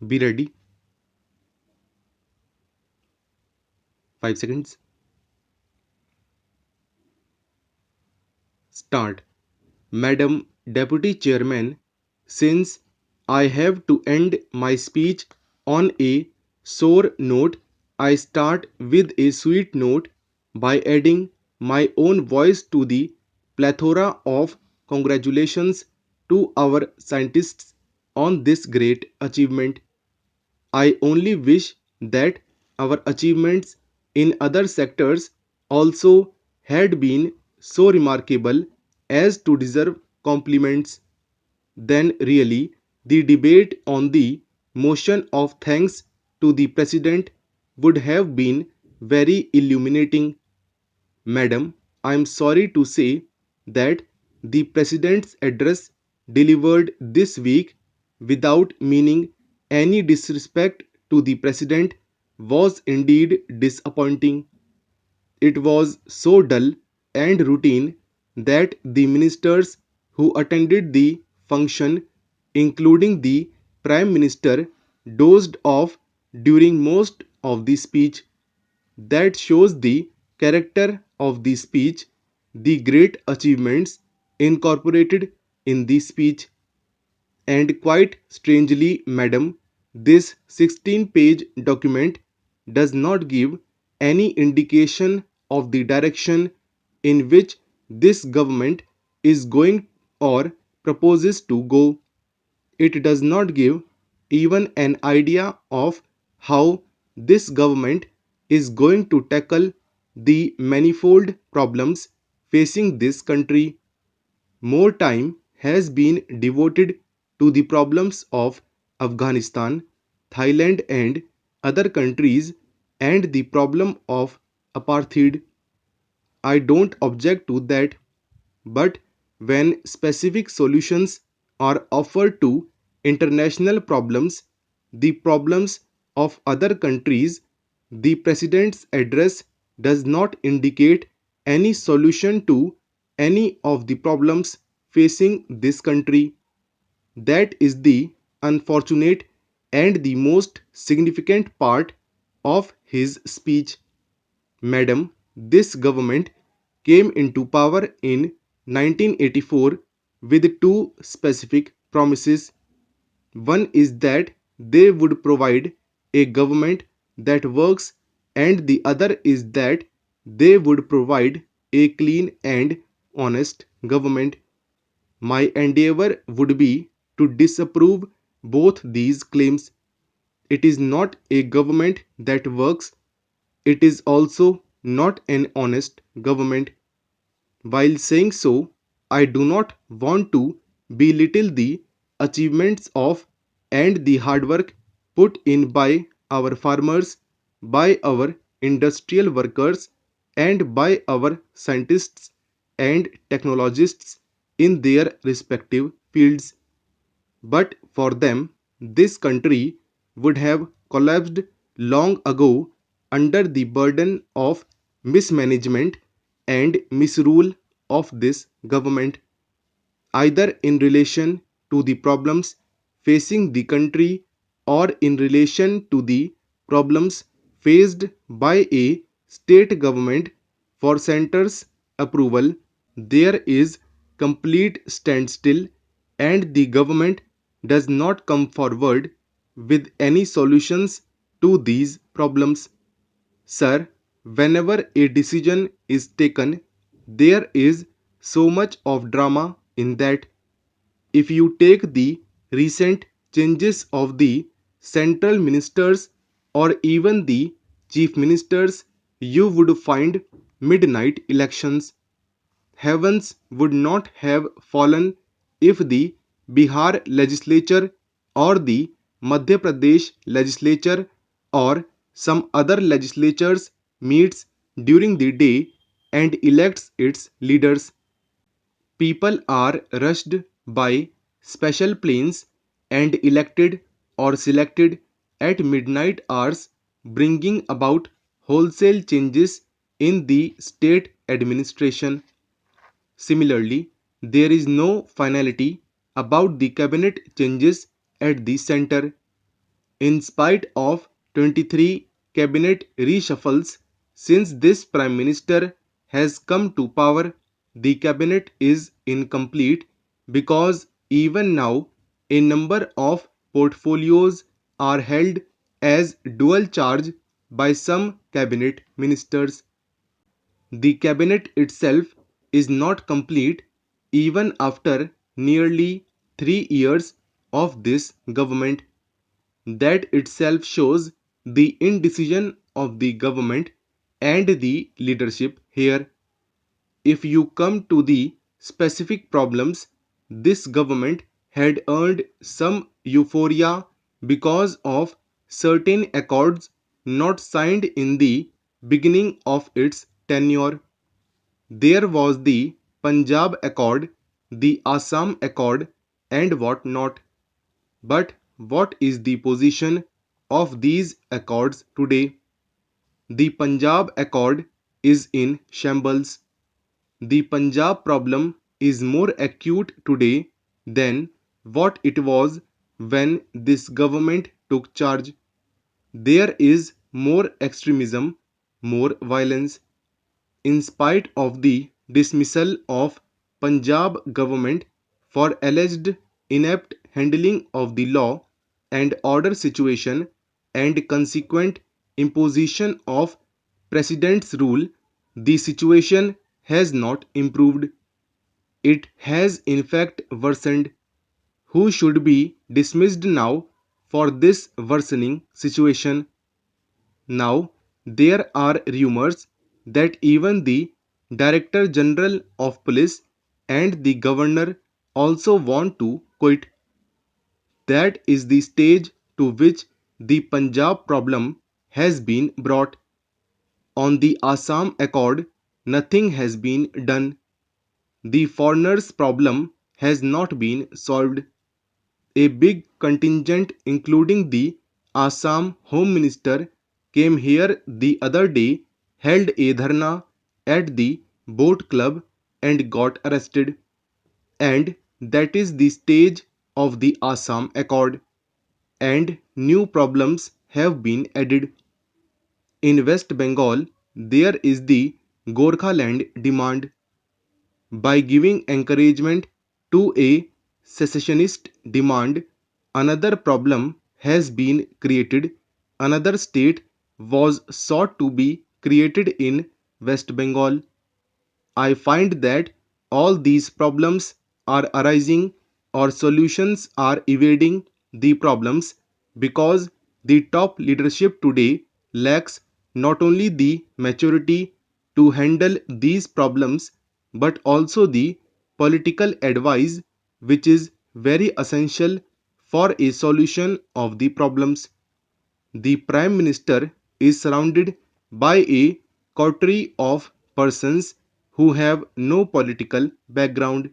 Be ready. 5 seconds. Start. Madam Deputy Chairman, since I have to end my speech on a sour note, I start with a sweet note by adding my own voice to the plethora of congratulations to our scientists on this great achievement. I only wish that our achievements in other sectors also had been so remarkable as to deserve compliments. Then, really, the debate on the motion of thanks to the President would have been very illuminating. Madam, I am sorry to say that the President's address delivered this week, without meaning any disrespect to the President, was indeed disappointing. It was so dull and routine that the ministers who attended the function, including the Prime Minister, dozed off during most of the speech. That shows the character of the speech, the great achievements incorporated in the speech. And quite strangely, madam, this 16-page document does not give any indication of the direction in which this government is going or proposes to go. It does not give even an idea of how this government is going to tackle the manifold problems facing this country. More time has been devoted to the problems of Afghanistan, Thailand, and other countries, and the problem of apartheid. I don't object to that, but when specific solutions are offered to international problems, the problems of other countries, the President's address does not indicate any solution to any of the problems facing this country. That is the unfortunate and the most significant part of his speech. Madam, this government came into power in 1984 with two specific promises. One is that they would provide a government that works, and the other is that they would provide a clean and honest government. My endeavor would be to disapprove both these claims. It is not a government that works, it is also not an honest government. While saying so, I do not want to belittle the achievements of and the hard work put in by our farmers, by our industrial workers, and by our scientists and technologists in their respective fields. But for them, this country would have collapsed long ago under the burden of mismanagement and misrule of this government, either in relation to the problems facing the country or in relation to the problems faced by a state government. For center's approval, there is complete standstill, and the government does not come forward with any solutions to these problems. Sir, whenever a decision is taken, there is so much of drama in that. If you take the recent changes of the central ministers or even the chief ministers, you would find midnight elections. Heavens would not have fallen if the Bihar legislature or the Madhya Pradesh legislature or some other legislatures meets during the day and elects its leaders. People are rushed by special planes and elected or selected at midnight hours, bringing about wholesale changes in the state administration. Similarly, there is no finality about the cabinet changes at the center. In spite of 23 cabinet reshuffles since this Prime Minister has come to power, the cabinet is incomplete because even now a number of portfolios are held as dual charge by some cabinet ministers. The cabinet itself is not complete even after nearly 3 years of this government. That itself shows the indecision of the government and the leadership here. If you come to the specific problems, this government had earned some euphoria because of certain accords not signed in the beginning of its tenure. There was the Punjab Accord, the Assam Accord, and what not. But what is the position of these accords today? The Punjab Accord is in shambles. The Punjab problem is more acute today than what it was when this government took charge. There is more extremism, more violence. In spite of the dismissal of Punjab government for alleged inept handling of the law and order situation and consequent imposition of President's rule, the situation has not improved. It has in fact worsened. Who should be dismissed now for this worsening situation? Now, there are rumors that even the Director General of Police and the Governor also want to quit. That is the stage to which the Punjab problem has been brought. On the Assam Accord, nothing has been done. The foreigners' problem has not been solved. A big contingent, including the Assam Home Minister, came here the other day, held a dharna at the boat club, and got arrested. And that is the stage of the Assam Accord. And new problems have been added. In West Bengal, there is the Gorkhaland demand. By giving encouragement to a secessionist demand, another problem has been created. Another state was sought to be created in West Bengal. I find that all these problems are arising or solutions are evading the problems because the top leadership today lacks not only the maturity to handle these problems but also the political advice which is very essential for a solution of the problems. The Prime Minister is surrounded by a coterie of persons who have no political background.